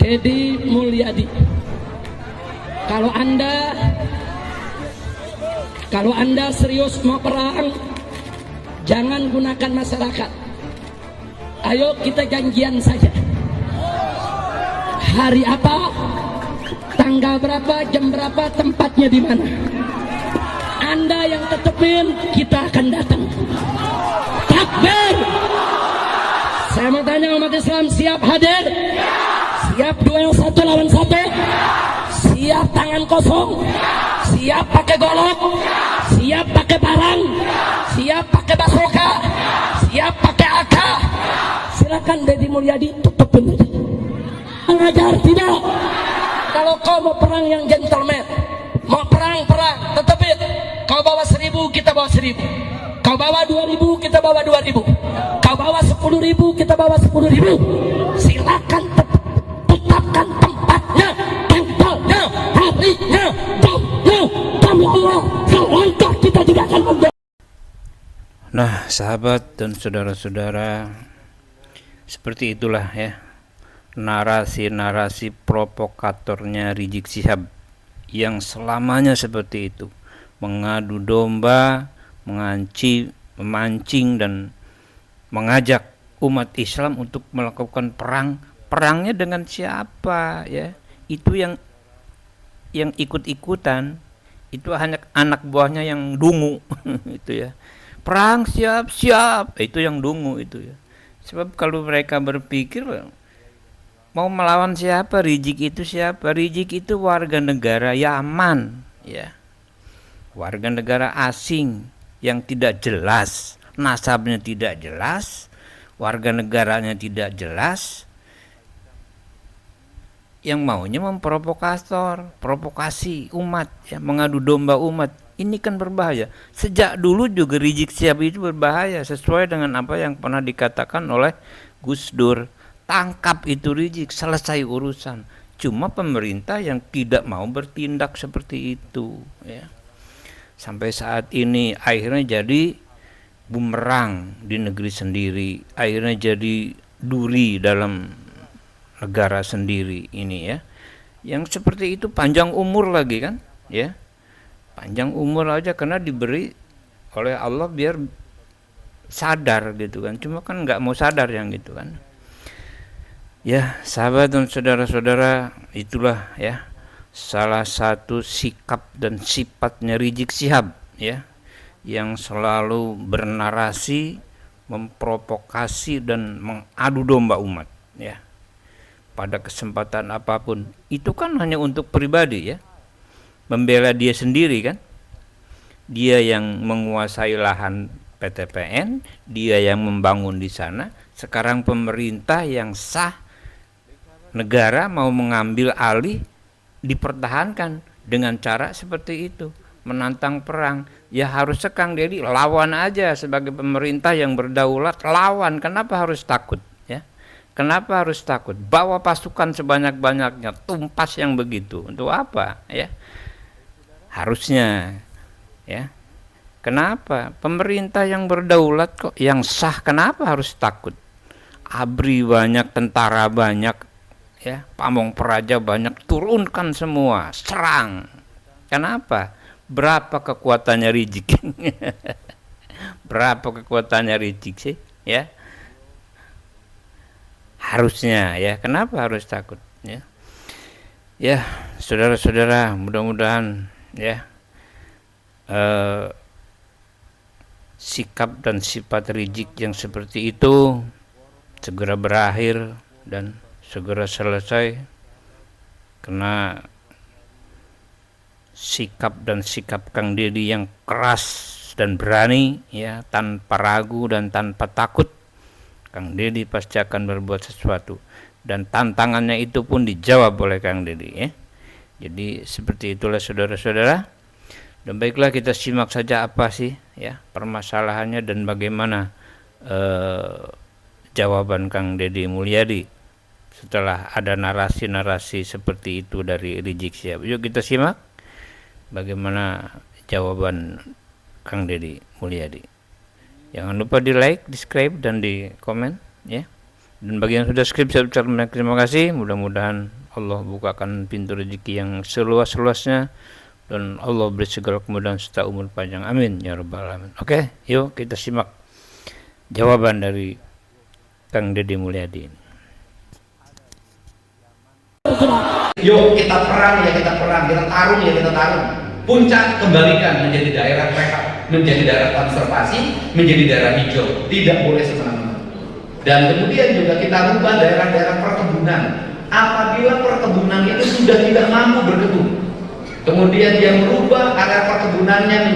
Deddy Mulyadi. Kalau Anda serius mau perang, jangan gunakan masyarakat. Ayo kita janjian saja. Hari apa, tanggal berapa, jam berapa, tempatnya di mana. Anda yang tetepin, kita akan datang. Takbir! Saya mau tanya umat Islam, siap hadir? Siap duel 1 lawan 1? Siap tangan kosong? Siap pakai golok? Siap pakai parang? Siap pakai basoka? Siap pakai AK? Silakan Deddy Mulyadi, tutupin aja. Mengajar tidak. Kalau kau mau perang yang gentleman, mau perang, tetepin. Kau bawa 1000, kita bawa 1000. Kau bawa 2000, kita bawa 2000. Kau bawa 10.000, kita bawa 10.000. Silakan tetapkan tempatnya, tanggalnya, harinya, jamnya. Demi Allah, selangkah kita juga akan menjadi. Nah, sahabat dan saudara-saudara, seperti itulah ya narasi-narasi provokatornya Rizik Syihab yang selamanya seperti itu, mengadu domba, memancing dan mengajak umat Islam untuk melakukan perang. Perangnya dengan siapa ya? Itu yang ikut-ikutan, itu hanya anak buahnya yang dungu itu ya. Perang siap, itu yang dungu itu ya. Sebab kalau mereka berpikir mau melawan siapa, Rizik itu siapa? Rizik itu warga negara Yaman ya. Warga negara asing yang tidak jelas, nasabnya tidak jelas, warga negaranya tidak jelas, yang maunya provokasi umat ya, mengadu domba umat. Ini kan berbahaya. Sejak dulu juga Rizik Syihab itu berbahaya, sesuai dengan apa yang pernah dikatakan oleh Gus Dur. Tangkap itu Rizik, selesai urusan. Cuma pemerintah yang tidak mau bertindak seperti itu ya. Sampai saat ini akhirnya jadi bumerang di negeri sendiri, akhirnya jadi duri dalam negara sendiri ini ya. Yang seperti itu panjang umur lagi kan ya. Panjang umur aja karena diberi oleh Allah biar sadar gitu kan. Cuma kan nggak mau sadar yang gitu kan. Ya, sahabat dan saudara-saudara, itulah ya salah satu sikap dan sifatnya Rizik Syihab ya, yang selalu bernarasi, memprovokasi dan mengadu domba umat ya. Pada kesempatan apapun, itu kan hanya untuk pribadi ya, membela dia sendiri kan. Dia yang menguasai lahan PTPN, dia yang membangun di sana. Sekarang pemerintah yang sah, negara mau mengambil alih, dipertahankan dengan cara seperti itu, menantang perang. Ya harus sekang Deddy, lawan aja sebagai pemerintah yang berdaulat, lawan. Kenapa harus takut ya? Kenapa harus takut? Bawa pasukan sebanyak-banyaknya, tumpas yang begitu. Untuk apa ya? Harusnya ya. Kenapa? Pemerintah yang berdaulat kok, yang sah, kenapa harus takut? ABRI banyak, tentara banyak ya, pamong peraja banyak, turunkan semua, serang. Kenapa? Berapa kekuatannya Rizik? Berapa kekuatannya Rizik sih ya? Harusnya ya, kenapa harus takut ya? Ya, saudara-saudara, mudah-mudahan ya sikap dan sifat Rizik yang seperti itu segera berakhir dan segera selesai, karena sikap dan sikap Kang Deddy yang keras dan berani ya, tanpa ragu dan tanpa takut, Kang Deddy pasti akan berbuat sesuatu, dan tantangannya itu pun dijawab oleh Kang Deddy ya. Jadi seperti itulah saudara-saudara. Dan baiklah, kita simak saja apa sih ya permasalahannya dan bagaimana jawaban Kang Deddy Mulyadi setelah ada narasi-narasi seperti itu dari Rizik Syihab. Yuk kita simak bagaimana jawaban Kang Deddy Mulyadi. Jangan lupa di like, di subscribe, dan di komen ya. Dan bagi yang sudah skip, saya ucapkan banyak terima kasih. Mudah-mudahan Allah bukakan pintu rezeki yang seluas-luasnya dan Allah beri segala kemudahan serta umur panjang. Amin ya rabbal alamin. Oke, yuk kita simak jawaban dari Kang Deddy Mulyadi. Yuk kita perang ya kita perang, kita tarung ya kita tarung. Puncak kembalikan menjadi daerah rehab, menjadi daerah konservasi, menjadi daerah hijau. Tidak boleh semena-mena. Dan kemudian juga kita rubah daerah-daerah perkebunan. Apabila perkebunan itu sudah tidak mampu berkebun, kemudian dia merubah area perkebunannya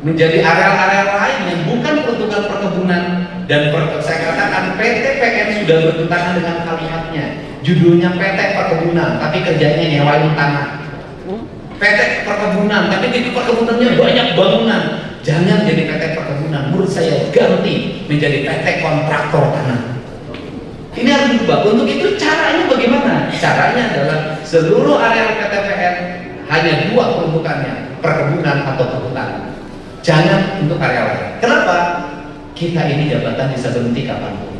menjadi areal-areal lain yang bukan peruntukan perkebunan. Dan saya katakan PT PN sudah bertentangan dengan kalimatnya. Judulnya PT Perkebunan, tapi kerjanya nyewain tanah. PT Perkebunan, tapi di perkebunannya banyak bangunan. Jangan jadi PT Perkebunan, menurut saya ganti menjadi PT Kontraktor Tanah. Ini harus diubah. Untuk itu caranya bagaimana? Caranya adalah seluruh area PT PN hanya dua peruntukannya, perkebunan atau perhutanan. Jangan untuk area lain. Kenapa? Kita ini jabatan bisa berhenti kapanpun.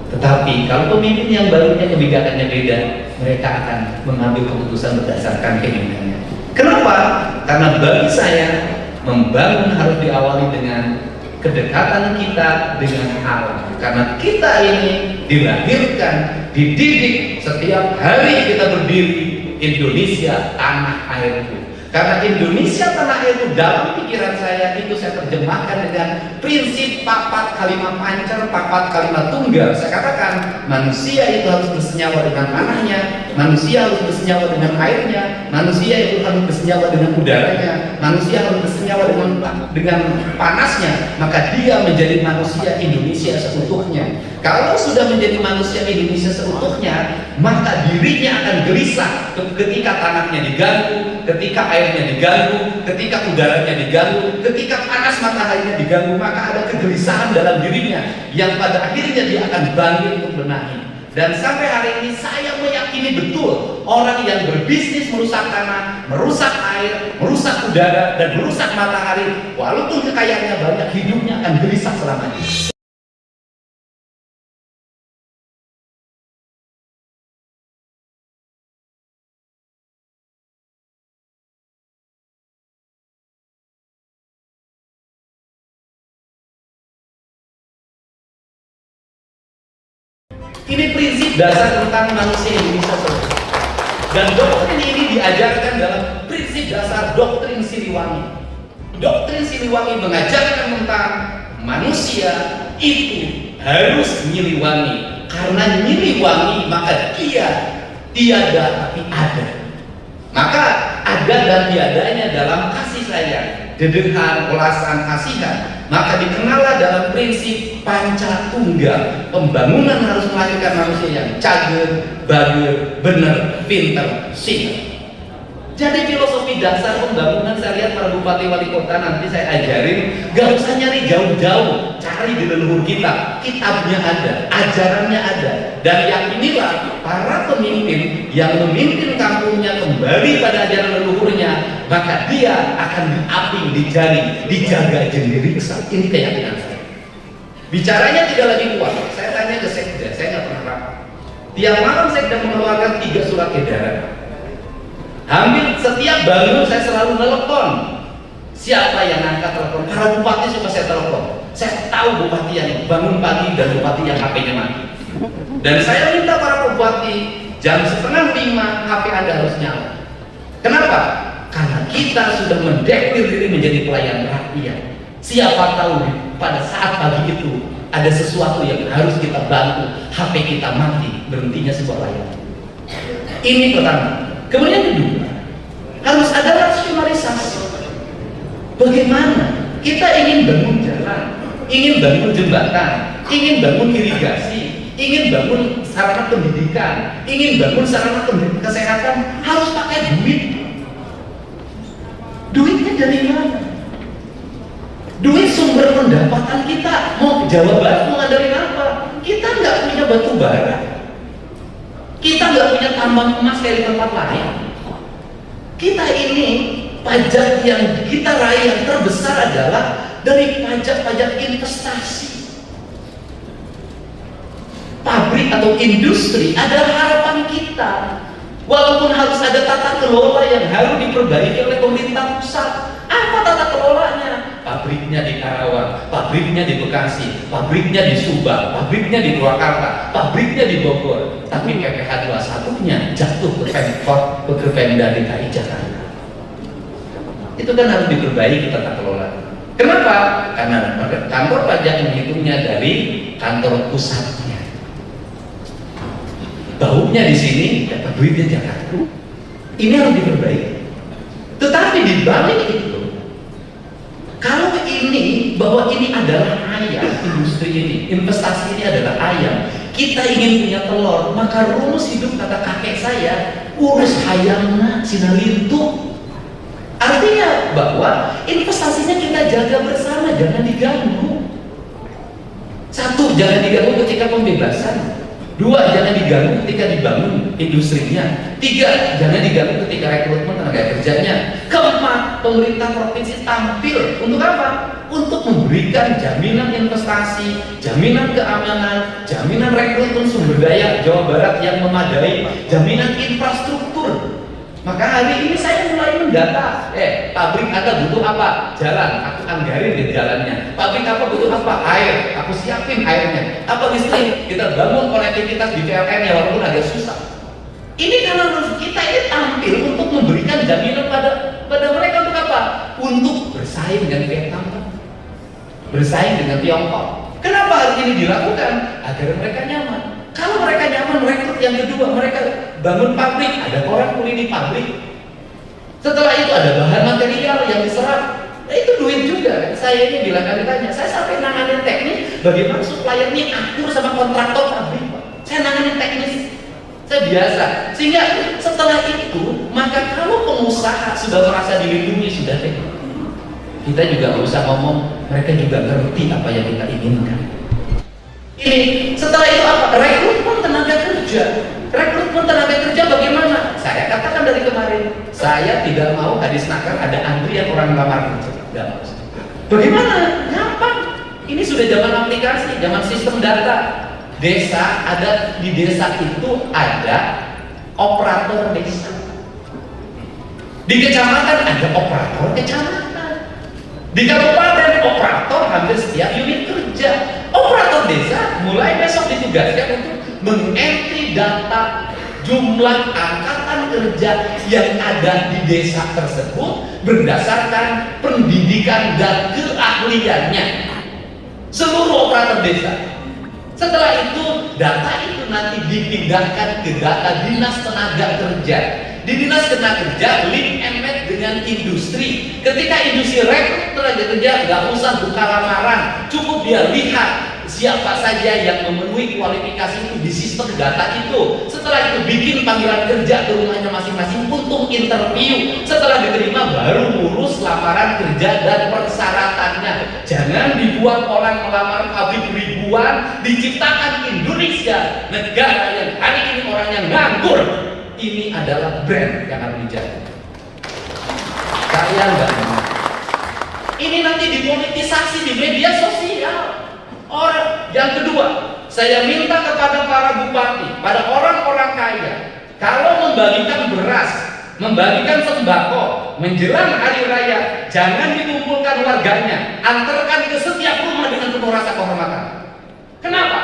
Tetapi kalau pemimpin yang barunya kebijakannya beda, mereka akan mengambil keputusan berdasarkan keinginannya. Kenapa? Karena bagi saya membangun harus diawali dengan kedekatan kita dengan alam. Karena kita ini dilahirkan, dididik setiap hari kita berdiri Indonesia tanah airku. Karena Indonesia tanah airku dalam pikiran saya itu saya terjemahkan dengan prinsip papat kalimat pancer, papat kalimat tunggal. Saya katakan manusia itu harus bersenyawa dengan tanahnya, manusia harus bersenyawa dengan airnya, manusia itu harus bersenyawa dengan udaranya, manusia harus bersenyawa dengan panasnya, maka dia menjadi manusia Indonesia seutuhnya. Kalau sudah menjadi manusia Indonesia seutuhnya, maka dirinya akan gelisah ketika tanahnya diganggu, ketika airnya diganggu, ketika udaranya diganggu, ketika panas mataharinya diganggu, maka ada kegelisahan dalam dirinya yang pada akhirnya dia akan bangkit untuk benahi. Dan sampai hari ini saya meyakini betul orang yang berbisnis merusak tanah, merusak air, merusak udara, dan merusak matahari, walaupun kekayaannya banyak, hidupnya akan gelisah selamanya. Ini prinsip dasar tentang manusia Indonesia seutuhnya. Dan doktrin ini diajarkan dalam prinsip dasar doktrin Siliwangi. Doktrin Siliwangi mengajarkan tentang manusia itu harus nyiliwangi. Karena nyiliwangi maka dia tiada tapi ada. Maka ada dan tiadanya dalam kasih sayang, dedehan, ulasan, kasihan. Maka dikenallah dalam prinsip panca tunggal. Pembangunan harus melahirkan manusia yang cager, bager, bener, pinter, sih. Jadi filosofi dasar pembangunan saya lihat para bupati wali kota nanti saya ajarin, gak usah nyari jauh-jauh, cari di leluhur kita. Kitabnya ada, ajarannya ada, dan yakinilah para pemimpin yang memimpin kampungnya kembali pada ajaran leluhurnya, maka dia akan diaping, dijari, dijaga jendiri besar. Ini keyakinan saya. Bicaranya tidak lagi kuat. Saya tanya ke sekda, saya nggak pernah rapat. Tiap malam sekda mengeluarkan 3 surat edaran. Hampir setiap bangun saya selalu telepon. Siapa yang angkat telepon? Para bupati suka saya telepon. Saya tahu bupati yang bangun pagi dan bupati yang HP-nya mati. Dan saya minta para bupati jam 4:30 HP Anda harus nyala. Kenapa? Karena kita sudah mendektir diri menjadi pelayan rakyat. Siapa tahu pada saat pagi itu ada sesuatu yang harus kita bantu. HP kita mati, berhentinya sebuah layanan. Ini pertama. Kemudian kedua, harus ada rasionalisasi. Bagaimana kita ingin bangun jalan, ingin bangun jembatan, ingin bangun irigasi, ingin bangun sarana pendidikan, ingin bangun sarana kesehatan, harus pakai duit. Duitnya dari mana? Duit sumber pendapatan kita. Mau Jawa Barat mau ngadain apa? Kita nggak punya batu bara. Kita nggak punya tambang emas kayak di tempat lain. Kita ini pajak yang kita raih yang terbesar adalah dari pajak-pajak investasi. pabrik atau industri adalah harapan kita. Walaupun harus ada tata kelola yang harus diperbaiki oleh pemerintah pusat. Apa tata kelolanya? Pabriknya di Karawang, pabriknya di Bekasi, pabriknya di Subang, pabriknya di Purwakarta, pabriknya di Bogor. Tapi PPH 21-nya jatuh ke Pemkot, ke Pemda DKI Jakarta. Itu kan harus diperbaiki tata kelola. Kenapa? Karena kantor pajak menghitungnya dari kantor pusatnya. Baunya di sini, dapat duitnya Jakarta. Ini harus diperbaiki. Tetapi di balik itu, kalau ini bahwa ini adalah ayam, industri ini, investasi ini adalah ayam, kita ingin punya telur, maka rumus hidup kata kakek saya, urus hayamna sinalintu. Artinya bahwa investasinya kita jaga bersama, jangan diganggu. Satu, jangan diganggu ketika pembebasan. Dua, jangan diganggu ketika dibangun industrinya. Tiga, jangan diganggu ketika rekrutmen tenaga kerjanya. Keempat, pemerintah provinsi tampil untuk apa? Untuk memberikan jaminan investasi, jaminan keamanan, jaminan rekrutmen sumber daya Jawa Barat yang memadai, jaminan infrastruktur. Maka hari ini saya mulai mendata, pabrik Anda butuh apa? Jalan, aku anggarin di jalannya. Pabrik apa butuh apa? Air, aku siapin airnya. Apa listrik? Kita bangun konektivitas di PLN ya, walaupun agak susah. Ini karena kita ini tampil untuk memberikan jaminan pada mereka untuk apa? Untuk bersaing dengan Vietnam, bersaing dengan Tiongkok. Kenapa hal ini dilakukan? Agar mereka nyaman. Kalau mereka nyaman, rekrut yang kedua, mereka bangun pabrik, ada orang kuli di pabrik. Setelah itu ada bahan material yang diserap. Nah itu duit juga. Saya ini bila kali tanya, saya sampai nanganin teknis, bagaimana supplier ini akur sama kontraktor pabrik, Pak. Saya nanganin teknis, saya biasa. Sehingga setelah itu, maka kalau pengusaha sudah merasa dilindungi, sudah deh. Kita juga nggak usah ngomong, mereka juga ngerti apa yang kita inginkan. Ini setelah itu apa? Rekrutmen tenaga kerja. Rekrutmen tenaga kerja bagaimana? Saya katakan dari kemarin, saya tidak mau hadis nakar ada antrian orang lamar kerja. Tidak mau. Bagaimana? Gampang. Ini sudah zaman aplikasi, zaman sistem data. Desa ada di desa itu ada operator desa. Di kecamatan ada operator kecamatan. Di kabupaten operator hampir setiap unit kerja. Operator desa mulai besok ditugaskan untuk mengentry data jumlah angkatan kerja yang ada di desa tersebut berdasarkan pendidikan dan keahliannya. Seluruh operator desa. Setelah itu data itu nanti dipindahkan ke data dinas tenaga kerja. Di dinas tenaga kerja link embed dengan industri. Ketika industri rekrut tenaga kerja, nggak usah buka lamaran, cukup dia lihat siapa saja yang memenuhi kualifikasi itu di sistem data itu. Setelah itu bikin panggilan kerja ke rumahnya masing-masing untuk interview. Setelah diterima baru ngurus lamaran kerja dan persyaratannya. Jangan dibuat orang melamar pabrik ribuan, diciptakan Indonesia, negara yang hari ini orangnya nganggur. Ini adalah brand yang harus dijaga. Saya nggak mau. Ini nanti dipolitisasi di media sosial. Orang yang kedua, saya minta kepada para bupati, pada orang-orang kaya, kalau membagikan beras, membagikan sembako, menjelang hari raya, jangan dikumpulkan warganya, antarkan ke setiap rumah dengan penuh rasa kehormatan. Kenapa?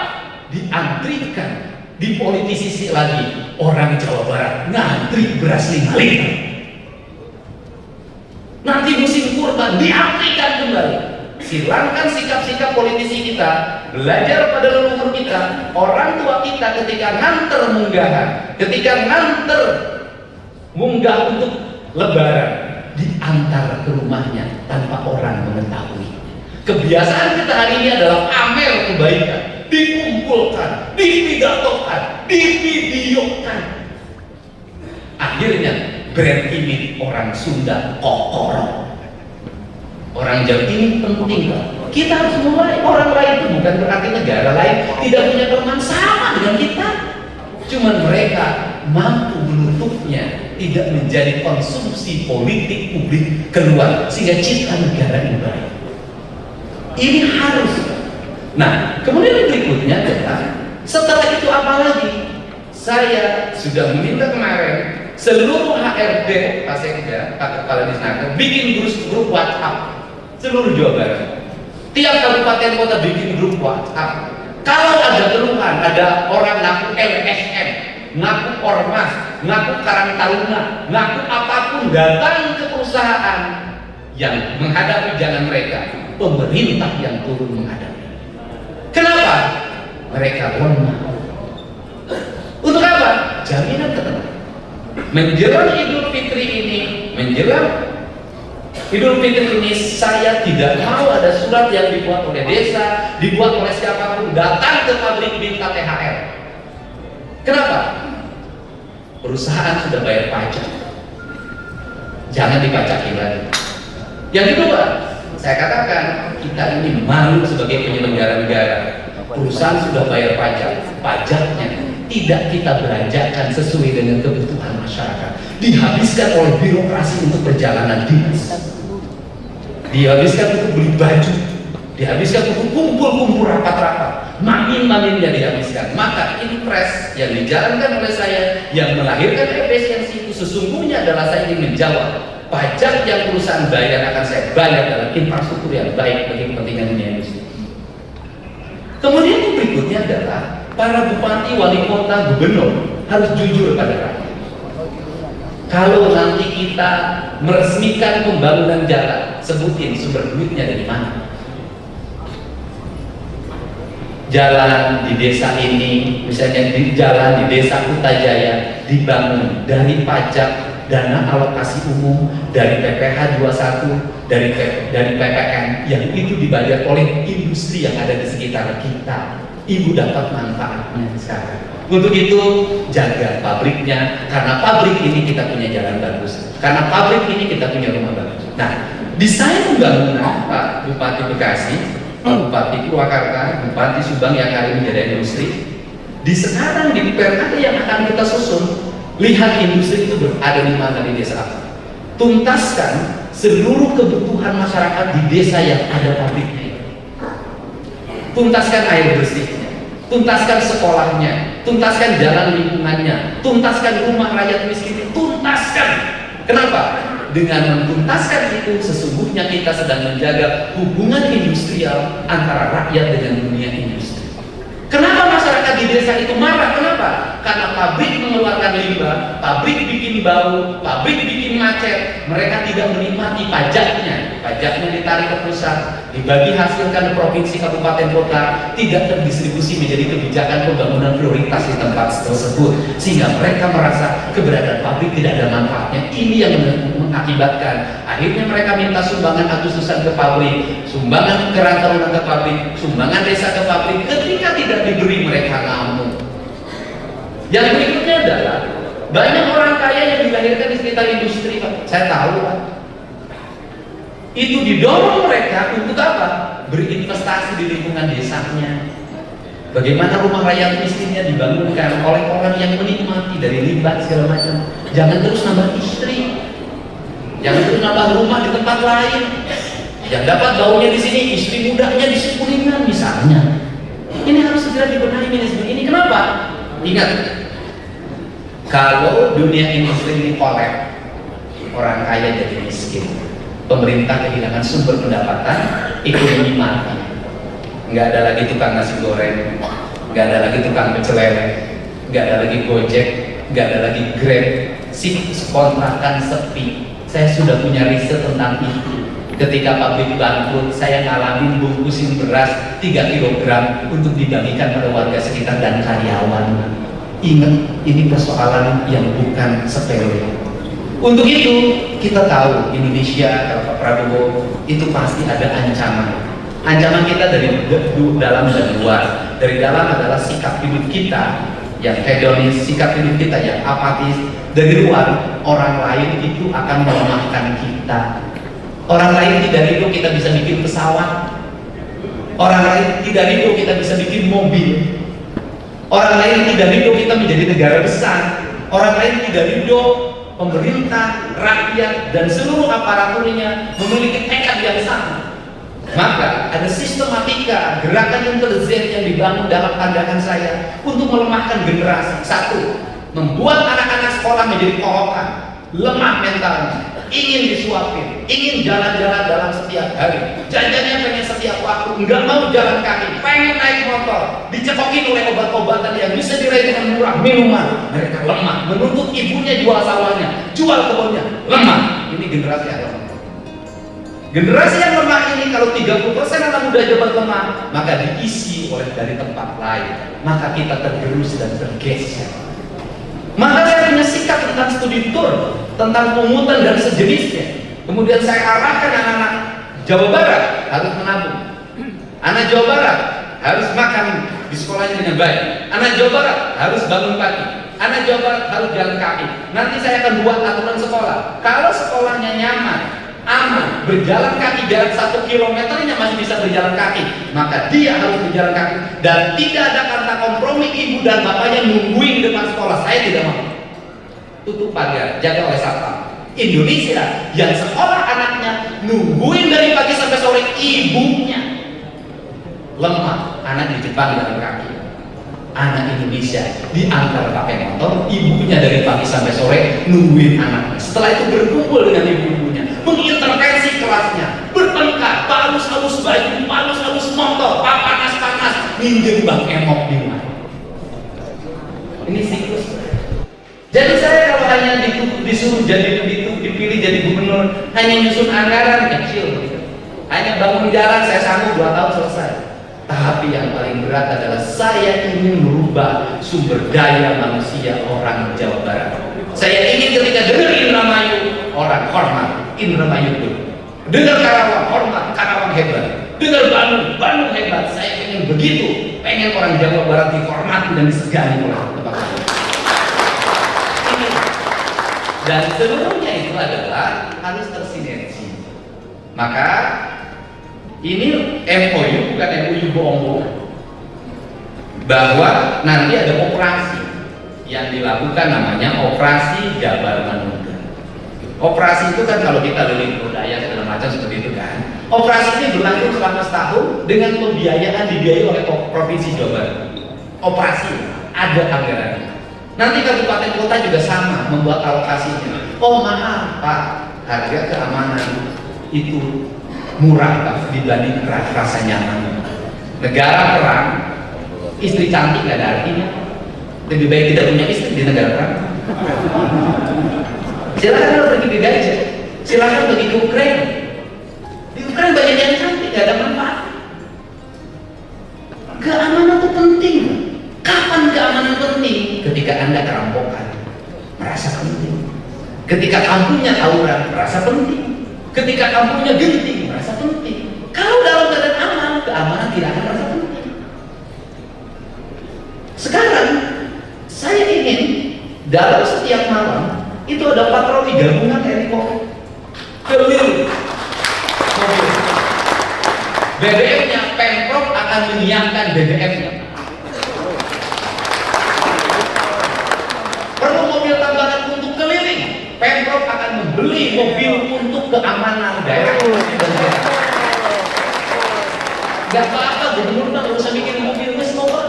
Diantrikan. Dipolitisisi lagi, orang Jawa Barat ngantri beras 5 liter. Nanti musim kurban diantrikan kembali. Silangkan sikap-sikap politisi kita, belajar pada leluhur kita, orang tua kita ketika nganter munggahan, ketika nganter munggah untuk lebaran, diantar ke rumahnya tanpa orang mengetahui. Kebiasaan kita hari ini adalah pamer kebaikan, dikumpulkan, dipidatokan, divideokan. Akhirnya brand image orang Sunda kokoh. Orang Jawa ini penting, Pak. Kita harus mulai. Orang lain itu bukan berarti negara lain tidak punya kelemahan sama dengan kita. Cuman mereka mampu menutupnya, tidak menjadi konsumsi politik publik keluar sehingga citra negara ini baik. Ini harus. Nah, kemudian berikutnya adalah Setelah itu apa lagi? Saya sudah meminta kemarin seluruh HRD Pak Sekda, Pak Kepala Disnaker bikin grup WhatsApp seluruh Jawa Barat. Tiap kabupaten kota bikin grup WhatsApp. Kalau ada keluhan, ada orang ngaku LSM, ngaku ormas, ngaku Karang Taruna, ngaku apapun, datang ke perusahaan yang menghadapi jalan mereka, pemerintah yang turun menghadapi. Kenapa? Mereka lemah. Untuk apa? Jaminan ketenangan. Menjelang Idul Fitri ini, saya tidak mau ada surat yang dibuat oleh desa, dibuat oleh siapapun datang ke pabrik minta THR. Kenapa? Perusahaan sudah bayar pajak, jangan dipajaki lagi. Yang kedua, saya katakan kita ini malu sebagai penyelenggara negara. Perusahaan sudah bayar pajak, pajaknya tidak kita belanjakan sesuai dengan kebutuhan masyarakat, dihabiskan oleh birokrasi untuk perjalanan dinas, dihabiskan untuk beli baju, dihabiskan untuk kumpul-kumpul rapat-rapat, mamin-maminnya dihabiskan. Maka impres yang dijalankan oleh saya yang melahirkan efisiensi itu sesungguhnya adalah saya ingin menjawab pajak yang perusahaan bayar akan saya bayar dalam infrastruktur yang baik bagi kepentingan dunia industri. Kemudian yang berikutnya adalah para bupati, wali kota, gubernur harus jujur pada rakyat. Kalau nanti kita meresmikan pembangunan jalan, sebutin sumber duitnya dari mana. Jalan di desa ini, misalnya di jalan di desa Kutajaya dibangun dari pajak, dana alokasi umum, dari PPh 21, dari PPN yang itu dibayar oleh industri yang ada di sekitar kita. Ibu dapat manfaatnya sekarang. Untuk itu jaga pabriknya, karena pabrik ini kita punya jalan bagus, karena pabrik ini kita punya rumah bagus. Nah, desain pembangunan Pak Bupati Bekasi, Pak Bupati Purwakarta, Bupati Subang yang hari ini menjadi industri, di sekarang di PRKD yang akan kita susun, lihat industri itu berada di mana di desa apa. Tuntaskan seluruh kebutuhan masyarakat di desa yang ada pabriknya. Tuntaskan air bersihnya, tuntaskan sekolahnya, tuntaskan jalan lingkungannya, tuntaskan rumah rakyat miskin, tuntaskan. Kenapa? Dengan mentuntaskan itu sesungguhnya kita sedang menjaga hubungan industrial antara rakyat dengan dunia industri. Kenapa masyarakat di desa itu marah? Kenapa? Karena pabrik mengeluarkan limbah, pabrik bikin bau, pabrik bikin macet, mereka tidak menikmati pajaknya. Pajaknya ditarik ke pusat, dibagi hasilkan ke provinsi, kabupaten, kota, tidak terdistribusi menjadi kebijakan pembangunan prioritas di tempat tersebut, sehingga mereka merasa keberadaan pabrik tidak ada manfaatnya. Ini yang mengakibatkan akhirnya mereka minta sumbangan Agustusan ke pabrik, sumbangan Karang Taruna ke pabrik, sumbangan desa ke pabrik. Ketika tidak diberi, mereka ngamuk. Yang berikutnya adalah banyak orang kaya yang dilahirkan di sekitar industri, Pak. Saya tahu, Pak. Itu didorong mereka untuk apa? Berinvestasi di lingkungan desanya. Bagaimana rumah rakyat miskinnya dibangunkan oleh orang yang menikmati dari limbah segala macam. Jangan terus nambah istri, jangan terus nambah rumah di tempat lain. Yang dapat baunya di sini, istri mudanya di Kuningan misalnya. Ini harus segera dibenahi manajemen ini. Kenapa? Ingat, kalau dunia industri ini kolap, orang kaya jadi miskin, pemerintah kehilangan sumber pendapatan, ekonomi mati. Nggak ada lagi tukang nasi goreng, nggak ada lagi tukang pecel lele, nggak ada lagi Gojek, nggak ada lagi Grab, kontrakan sepi. Saya sudah punya riset tentang itu. Ketika pabrik bangkrut, saya ngalamin bungkusin beras 3 kg untuk dibagikan pada warga sekitar dan karyawan. Ingat, ini persoalan yang bukan sepele. Untuk itu, kita tahu Indonesia, Pak Prabowo, itu pasti ada ancaman. Ancaman kita dari dalam dan luar. Dari dalam adalah sikap hidup kita yang hedonis, sikap hidup kita yang apatis. Dari luar, orang lain itu akan melemahkan kita. Orang lain tidak ridho kita bisa bikin pesawat. Orang lain tidak ridho kita bisa bikin mobil. Orang lain tidak ridho kita menjadi negara besar. Orang lain tidak ridho pemerintah, rakyat, dan seluruh aparaturnya memiliki tekad yang sama. Maka ada sistematika gerakan intelijen yang dibangun dalam pandangan saya untuk melemahkan generasi. Satu, membuat anak-anak sekolah menjadi kolokan, lemah mentalnya, ingin disuapin, ingin jalan-jalan dalam setiap hari, jajannya pengen setiap waktu, nggak mau jalan kaki, pengen naik motor, dicekokin oleh obat-obatan yang bisa diraih dengan murah, minuman. Mereka lemah, menuntut ibunya jual sawahnya, jual kebunnya, lemah. Ini generasi yang lemah. Generasi yang lemah ini kalau 30% anak muda jabat lemah, maka diisi oleh dari tempat lain, maka kita tergerus dan tergeser. Maka saya punya sikap tentang studi tour, tentang pungutan dan sejenisnya. Kemudian saya arahkan anak-anak Jawa Barat harus menabung. Anak Jawa Barat harus makan di sekolahnya dengan baik. Anak Jawa Barat harus bangun pagi. Anak Jawa Barat harus jalan kaki. Nanti saya akan buat aturan sekolah. Kalau sekolahnya nyaman, aman, berjalan kaki jarak 1 kilometernya masih bisa berjalan kaki, maka dia harus berjalan kaki. Dan tidak ada kata kompromi ibu dan bapaknya nungguin depan sekolah. Saya tidak mau. Tutup pagar, jaga oleh satpam. Indonesia yang sekolah anaknya nungguin dari pagi sampai sore ibunya, lemah. Anak di Jepang jalan kaki. Anak Indonesia diantar pakai motor, ibunya dari pagi sampai sore nungguin anaknya. Setelah itu berkumpul dengan ibu-ibunya, mengintervensi kelasnya, bertengkar, halus-halus baju, halus-halus motor, panas-panas, minjem bang emok di rumah. Ini siklus. Jadi saya kalau hanya disuruh jadi begitu, dipilih jadi gubernur, hanya nyusun anggaran kecil, hanya bangun jalan saya sanggup 2 tahun selesai. Tapi yang paling berat adalah saya ingin merubah sumber daya manusia orang Jawa Barat. Saya ingin ketika dengar Indramayu, orang hormat Indramayu itu. Dengar Karawang, hormat Karawang hebat. Dengar Bandung, Bandung hebat. Saya ingin begitu. Pengen orang Jawa Barat dihormati dan disegani oleh tempat lain. Dan seluruhnya itu adalah harus tersinergi. Maka ini MOU bukan MOU bohong-bohong, bahwa nanti ada operasi yang dilakukan namanya Operasi Jabar Manunggal. Operasi itu kan kalau kita lirik budaya segala macam seperti itu kan. Operasi ini berlangsung selama setahun dengan pembiayaan dibiayai oleh Provinsi Jawa Barat. Operasi ada anggarannya. Nanti kabupaten kota juga sama membuat alokasinya. Oh maaf Pak, harga keamanan itu murah Pak dibanding rasa nyaman. Negara perang, istri cantik gak ada artinya. Lebih baik tidak punya istri di negara perang. Silahkan pergi ke Gaza, silahkan pergi ke Ukraina. Di Ukraina banyak yang cantik, gak ada manfaat. Keamanan itu penting. Kapan keamanan penting? Ketika Anda kerampokan, merasa penting. Ketika kampungnya tawuran, merasa penting. Ketika kampungnya genting, merasa penting. Kalau dalam keadaan aman, keamanan tidak akan merasa penting. Sekarang saya ingin dalam setiap malam itu ada patroli gabungan TNI Polri keliling mobil. BBM-nya Pemprov akan menyiapkan BBM-nya. Perlu mobil tambahan untuk keliling, Pemprov akan membeli mobil untuk keamanan daerah. Gak apa-apa, gubernur nggak usah bikin mobil semua.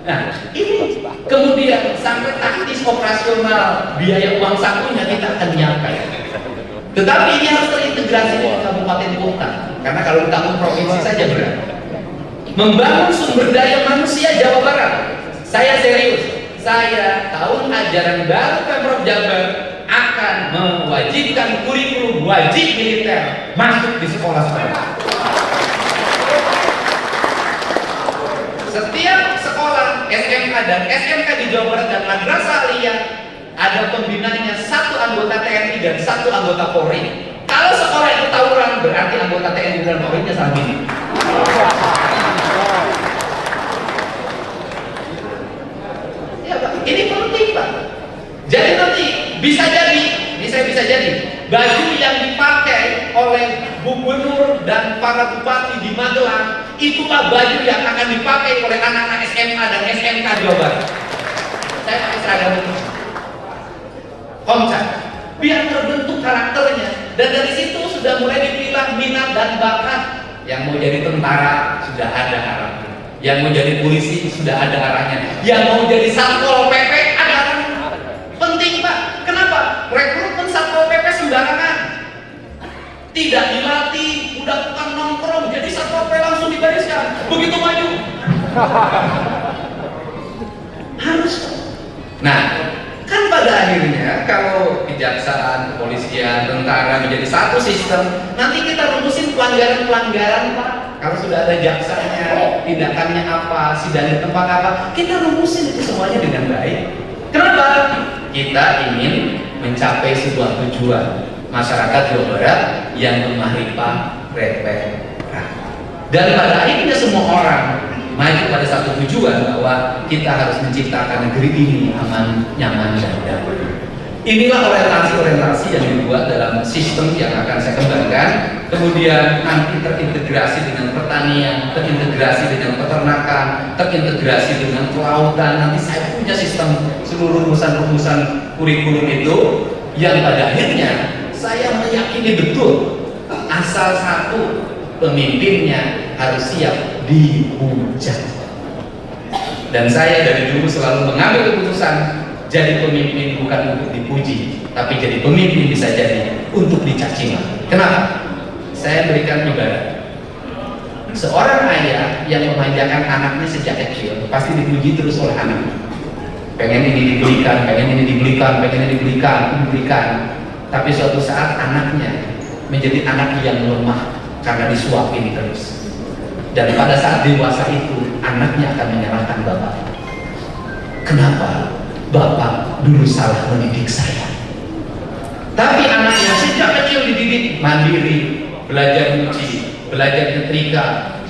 Nah, ini kemudian sampai taktis operasional biaya uang sakunya kita akan nyiapkan. Tetapi ini harus terintegrasi dengan kabupaten kota, karena kalau ditanggung provinsi saja berat. Membangun sumber daya manusia Jawa Barat, saya serius. Saya tahun ajaran baru Pemprov Jabar akan mewajibkan kurikulum wajib militer masuk di sekolah-sekolah. Setiap sekolah SMK dan SMK di Jawa Barat dan Madrasah Aliyah ada pembinanya 1 anggota TNI dan 1 anggota Polri. Kalau sekolah itu tawuran berarti anggota TNI dan Polri-nya salah pilih. Ya Pak, ini penting Pak. Jadi nanti bisa jadi, ini saya bisa jadi baju yang dipakai oleh gubernur dan para bupati di Magelang itulah baju yang akan dipakai oleh anak-anak SMA dan SMK Jawa Barat. Saya pakai seragam itu, Komcat, biar terbentuk karakternya, dan dari situ sudah mulai dipilah minat dan bakat. Yang mau jadi tentara sudah ada arahnya. Yang mau jadi polisi sudah ada arahnya. Yang mau jadi Satpol PP ada arahnya. Penting Pak. Kenapa? Rekrutmen Satpol PP sembarangan. Tidak dilatih, udah bukan nongkrong, jadi Satpol PP langsung dibariskan. Begitu maju. Harus. Nah, kan pada akhirnya kalau kejaksaan, kepolisian, tentara menjadi satu sistem, nanti kita rumusin pelanggaran-pelanggaran Pak. Kalau sudah ada jaksanya, tindakannya apa, sidang di tempat apa, kita rumusin itu semuanya dengan baik. Kenapa? Kita ingin mencapai sebuah tujuan, masyarakat Jawa Barat yang bermahrifat, repek, dan pada akhirnya semua orang maju pada satu tujuan bahwa kita harus menciptakan negeri ini aman, nyaman, dan damai. Inilah orientasi-orientasi yang dibuat dalam sistem yang akan saya kembangkan. Kemudian nanti terintegrasi dengan pertanian, terintegrasi dengan peternakan, terintegrasi dengan kelautan. Nanti saya punya sistem seluruh rumusan-rumusan kurikulum itu yang pada akhirnya saya meyakini betul asal satu, pemimpinnya harus siap dihujat. Dan saya dari dulu selalu mengambil keputusan jadi pemimpin bukan untuk dipuji, tapi jadi pemimpin bisa jadi untuk dicaci maki. Kenapa? Saya berikan ibarat. Seorang ayah yang memanjakan anaknya sejak kecil pasti dipuji terus oleh anak. Pengen ini dibelikan, pengen ini dibelikan, pengen ini dibelikan. Tapi suatu saat anaknya menjadi anak yang lemah karena disuapin terus. Dan pada saat dewasa itu anaknya akan menyalahkan bapak. Kenapa? Bapak dulu salah mendidik saya. Tapi anaknya sejak kecil dididik mandiri, belajar nyuci, belajar nyetrika,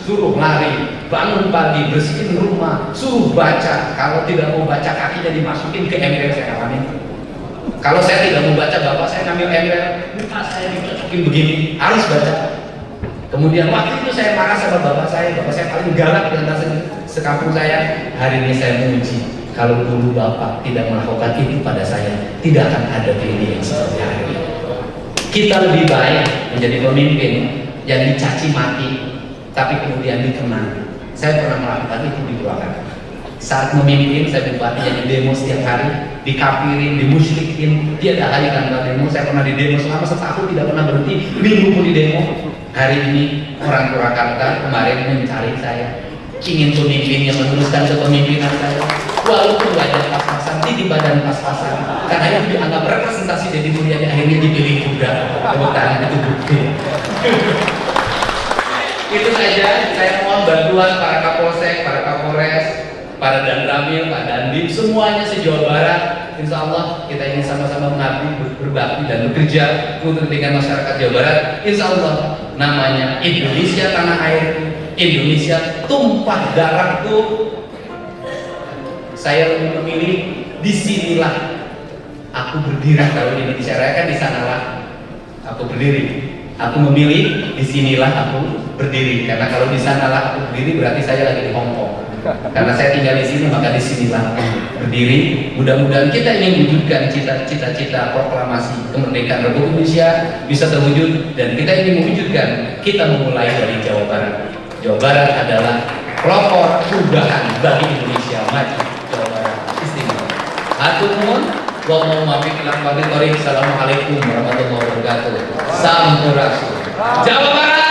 suruh lari, bangun pagi, bersihin rumah, suruh baca. Kalau tidak mau baca kakinya dimasukin ke ember, saya alami. Kalau saya tidak mau baca, bapak saya ngambil ember, muka saya dicocokin begini, harus baca. Kemudian waktu itu saya marah sama bapak saya paling galak di antara sekampung saya. Hari ini saya menguji, kalau dulu bapak tidak melakukan itu pada saya, tidak akan ada diri yang seperti hari ini. Kita lebih baik menjadi pemimpin yang dicaci maki, tapi kemudian dikenang. Saya pernah melakukan itu di Purwakarta. Saat memimpin, saya bupati yang demo setiap hari, dikafirin, dimusyrikin, tiada hari tanpa demo. Saya pernah di demo selama setahun tidak pernah berhenti, minggu pun di demo. Hari ini orang Purwakarta kemarin mencari saya, ingin pemimpin yang meneruskan kepemimpinan saya. Walaupun wajah pas-pasan, di badan pas-pasan, karena yang dianggap representasi Deddy Mulyadi akhirnya dipilih juga. Tepuk tangan itu bukti. Itu saja. Saya mohon bantuan para Kapolsek, para Kapolres, para Danramil, Pak Dandim, semuanya se-Jawa Barat. Insya Allah kita ingin sama-sama mengabdi, berbakti dan bekerja untuk kepentingan masyarakat Jawa Barat. Insya Allah namanya Indonesia tanah air, Indonesia tumpah darahku. Saya lebih memilih disinilah aku berdiri. Kalau di Indonesia Raya kan di sanalah aku berdiri. Aku memilih disinilah aku berdiri, karena kalau di sanalah aku berdiri berarti saya lagi di Hong Kong. Karena saya tinggal di sini, maka di sinilah berdiri. Mudah-mudahan kita ingin wujudkan cita-cita proklamasi kemerdekaan Republik Indonesia bisa terwujud, dan kita ingin mewujudkan. Kita memulai dari Jawa Barat. Jawa Barat adalah pelopor perubahan bagi Indonesia maju. Jawa Barat istimewa. Hatur nuhun. Wa Assalamualaikum warahmatullahi wabarakatuh. Sampurasun. Jawa Barat.